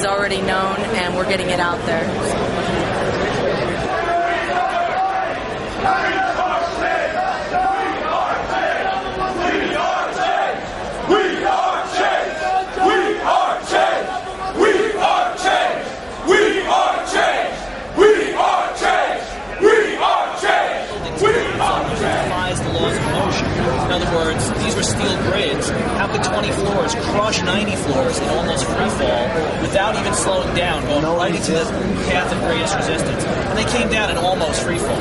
already known, and we're getting it out there. In other words, these were steel grids. How could 20 floors crush 90 floors in almost free fall without even slowing down, going right into the path of greatest resistance? And they came down in almost free fall.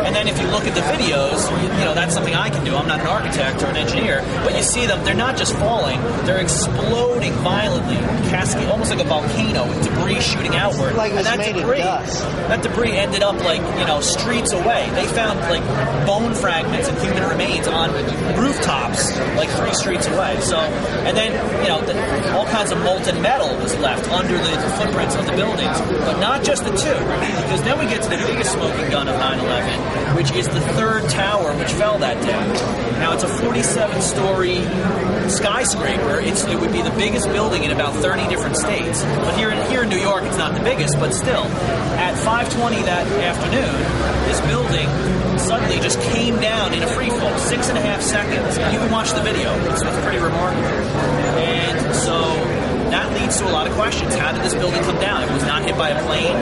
And then if you look at the videos, you know, that's something I can do. I'm not an architect or an engineer, but you see them, they're not just falling, they're exploding violently, cascade, almost like a volcano with debris shooting outward. Like it was and that debris ended up like, you know, streets away. They found like bone fragments and human remains on rooftops like 3 streets away. So, and then, you know, all kinds of molten metal was left under the footprints of the buildings. But not just the 2, because then we get to the biggest smoking gun of 9/11, which is the 3rd tower which fell that day. Now, it's a 47-story skyscraper. It would be the biggest building in about 30 different states. But here in New York, it's not the biggest, but still. At 5:20 that afternoon, this building suddenly just came down in a free fall, 6.5 seconds. You can watch the video. It's pretty remarkable. And so that leads to a lot of questions. How did this building come down? It was not hit by a plane.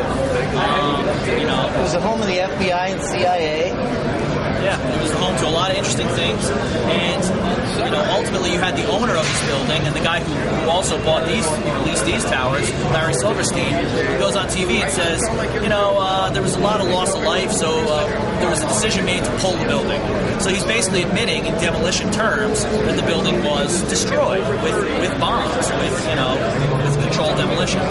You know, it was the home of the FBI and CIA. Yeah, it was home to a lot of interesting things, and you know, ultimately you had the owner of this building and the guy who also bought released these towers, Larry Silverstein, who goes on TV and says, you know, there was a lot of loss of life, so there was a decision made to pull the building. So he's basically admitting in demolition terms that the building was destroyed with bombs, with controlled demolition.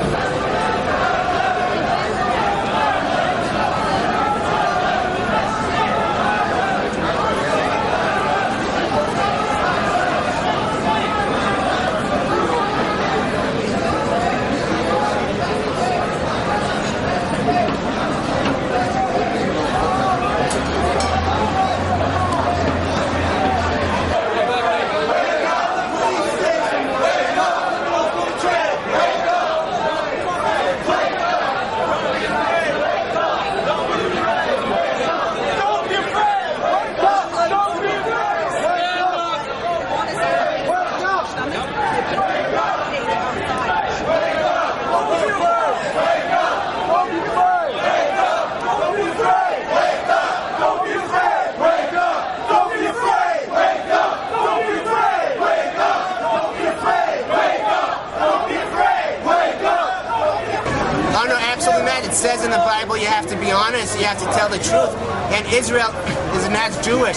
It says in the Bible you have to be honest, you have to tell the truth. And Israel is not Jewish.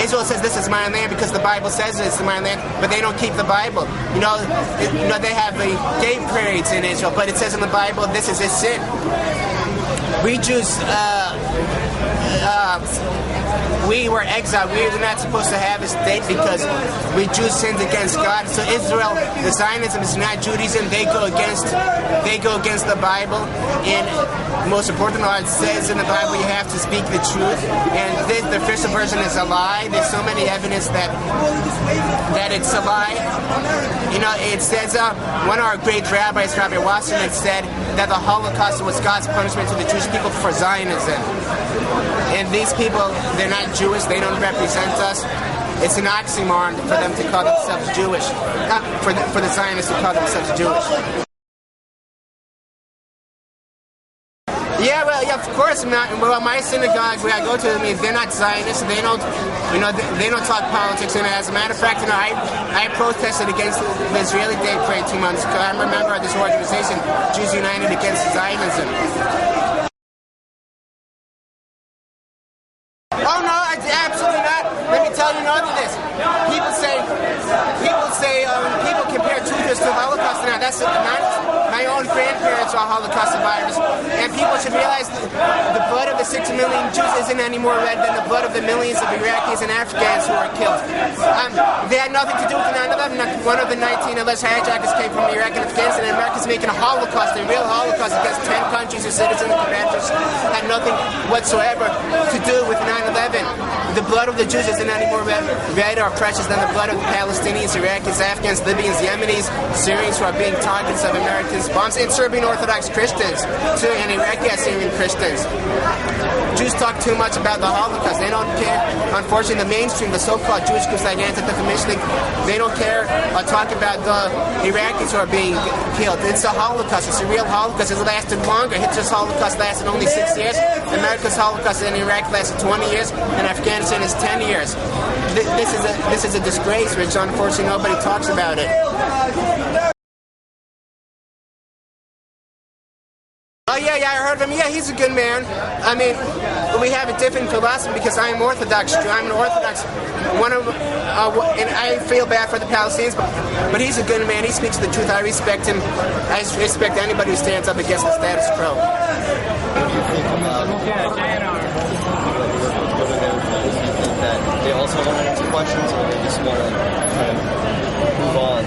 Israel says this is my land because the Bible says it's my land, but they don't keep the Bible. You know, they have gay parades in Israel, but it says in the Bible this is a sin. We Jews, we were exiled. We were not supposed to have a state because we Jews sinned against God. So Israel, the Zionism is not Judaism. They go against the Bible. And most important, it says in the Bible you have to speak the truth. And the official version is a lie. There's so many evidence that it's a lie. You know, it says one of our great rabbis, Rabbi Wasserman, said that the Holocaust was God's punishment to the Jewish people for Zionism. And these people, they're not Jewish, they don't represent us. It's an oxymoron for them to call themselves Jewish. Not for the Zionists to call themselves Jewish. Yeah, well, yeah, of course not. Well, my synagogue, where I go to, they're not Zionists. They don't talk politics. And as a matter of fact, I protested against the Israeli Day Parade 2 months ago. I'm a member of this organization, Jews United Against Zionism. Oh no, absolutely not. Let me tell you none of this. People compare Jews to the Holocaust. Now that's not my own grandparents to all Holocaust survivors. And people should realize that the blood of the 6 million Jews isn't any more red than the blood of the millions of Iraqis and Afghans who are killed. They had nothing to do with the 9/11. One of the 19 alleged hijackers came from Iraq and Afghanistan, and America's making a Holocaust, a real Holocaust against 10 countries whose citizens and commanders had nothing whatsoever to do with 9/11. The blood of the Jews isn't any more red or precious than the blood of the Palestinians, Iraqis, Afghans, Libyans, Yemenis, Syrians who are being targets of Americans' bombs, and Serbian Orthodox Christians, too, and Iraqi Syrian Christians. Jews talk too much about the Holocaust. They don't care. Unfortunately, the mainstream, the so-called Jewish groups like Anti-Defamation League, they don't care or talk about the Iraqis who are being killed. It's a Holocaust. It's a real Holocaust. It's lasted longer. Hitler's Holocaust lasted only 6 years. America's Holocaust in Iraq lasted 20 years, and Afghanistan is 10 years. This is a disgrace, which unfortunately nobody talks about it. Oh yeah, I heard of him. Yeah, he's a good man. I mean, we have a different philosophy because I am Orthodox Jew. I'm an Orthodox. And I feel bad for the Palestinians, but he's a good man. He speaks the truth. I respect him. I respect anybody who stands up against the status quo. They also want to answer questions, or they just want to kind of move on.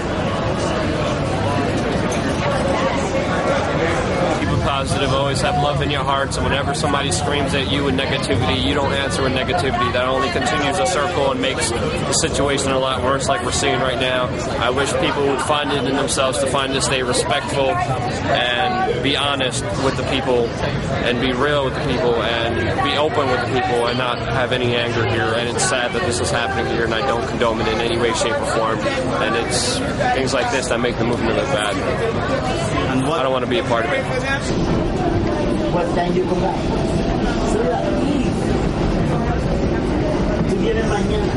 Keep it positive, always have love in your hearts, and whenever somebody screams at you with negativity, you don't answer with negativity. That only continues a circle and makes the situation a lot worse, like we're seeing right now. I wish people would find it in themselves to find to stay respectful and be honest with the people and be real with the people and be open with the people and not have any anger here. And it's sad that this is happening here, and I don't condone it in any way, shape, or form. And it's things like this that make the movement look bad. I don't want to be a part of it. What time you come back? Tú vienes mañana.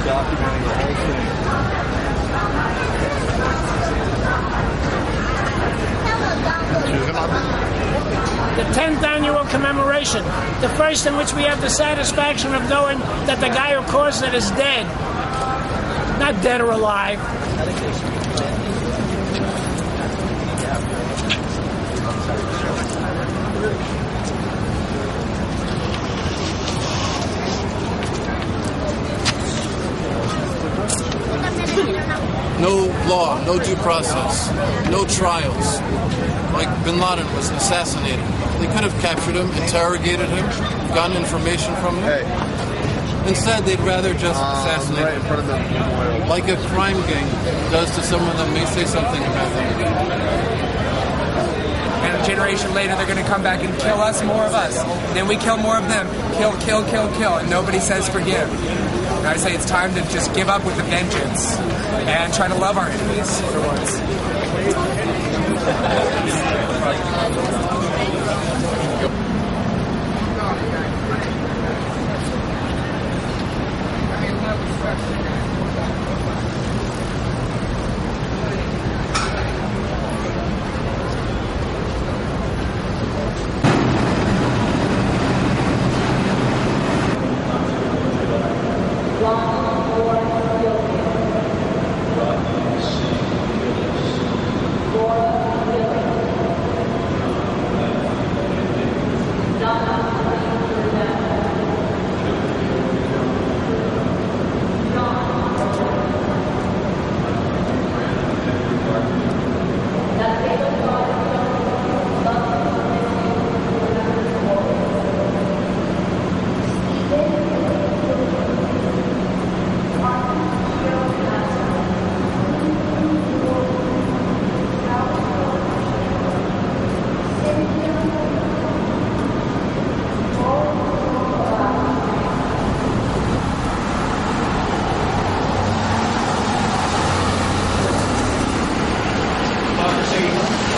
Documenting the whole thing. The 10th annual commemoration, the first in which we have the satisfaction of knowing that the guy who caused it is dead. Not dead or alive. No law, no due process, no trials. Like Bin Laden was assassinated. They could have captured him, interrogated him, gotten information from him. Instead, they'd rather just assassinate him. Like a crime gang does to someone that may say something about them. And a generation later, they're going to come back and kill us, more of us. Then we kill more of them. Kill, kill, kill, kill. And nobody says forgive. And I say it's time to just give up with the vengeance and try to love our enemies for once.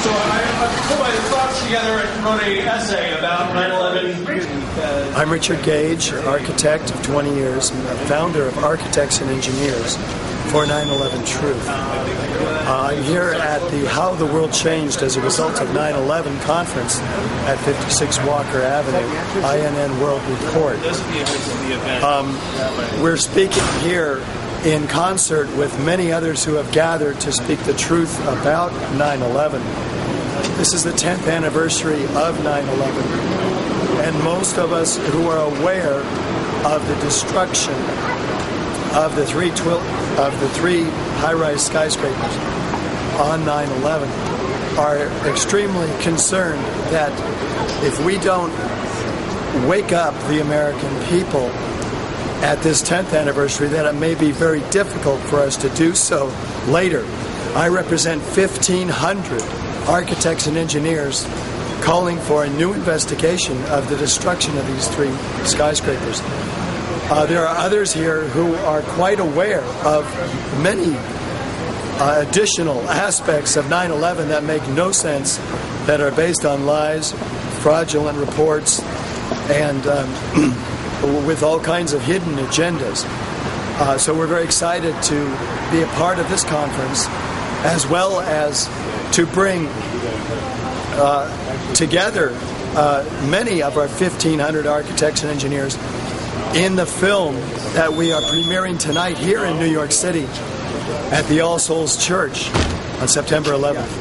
So I put my thoughts together and wrote an essay about 9/11 I'm Richard Gage, architect of 20 years, and the founder of Architects and Engineers for 9/11 Truth. I'm here at the How the World Changed as a Result of 9/11 conference at 56 Walker Avenue, INN World Report. We're speaking here in concert with many others who have gathered to speak the truth about 9/11. This is the 10th anniversary of 9/11, and most of us who are aware of the destruction of the three high-rise skyscrapers on 9/11 are extremely concerned that if we don't wake up the American people at this 10th anniversary, that it may be very difficult for us to do so later. I represent 1,500 architects and engineers calling for a new investigation of the destruction of these three skyscrapers. There are others here who are quite aware of many additional aspects of 9/11 that make no sense, that are based on lies, fraudulent reports, and with all kinds of hidden agendas. So we're very excited to be a part of this conference, as well as to bring together many of our 1,500 architects and engineers in the film that we are premiering tonight here in New York City at the All Souls Church on September 11th.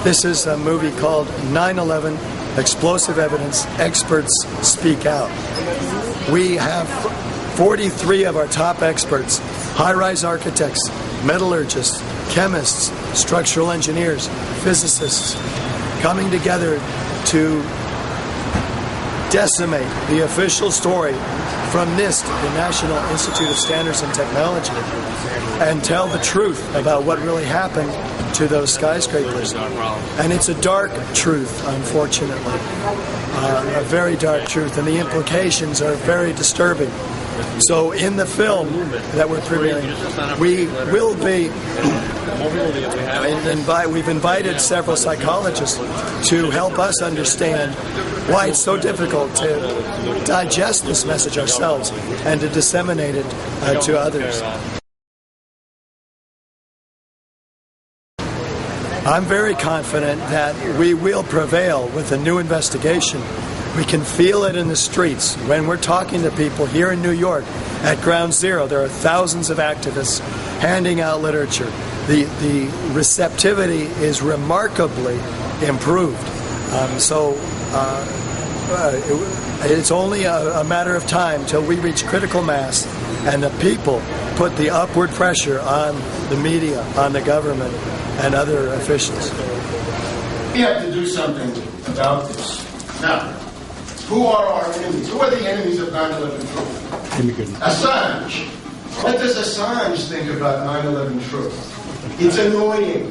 This is a movie called 9/11 Explosive Evidence, Experts Speak Out. We have 43 of our top experts, high-rise architects, metallurgists, chemists, structural engineers, physicists, coming together to decimate the official story from NIST, the National Institute of Standards and Technology, and tell the truth about what really happened to those skyscrapers. And it's a dark truth, unfortunately, a very dark truth, and the implications are very disturbing. So in the film that we're premiering, we will be we've invited several psychologists to help us understand why it's so difficult to digest this message ourselves and to disseminate it to others. I'm very confident that we will prevail with a new investigation. We can feel it in the streets. When we're talking to people here in New York at Ground Zero, there are thousands of activists handing out literature. The receptivity is remarkably improved. It's only a matter of time till we reach critical mass and the people put the upward pressure on the media, on the government, and other officials. We have to do something about this. Now, who are our enemies? Who are the enemies of 9/11 Truth? Assange. What does Assange think about 9/11 Truth? It's annoying.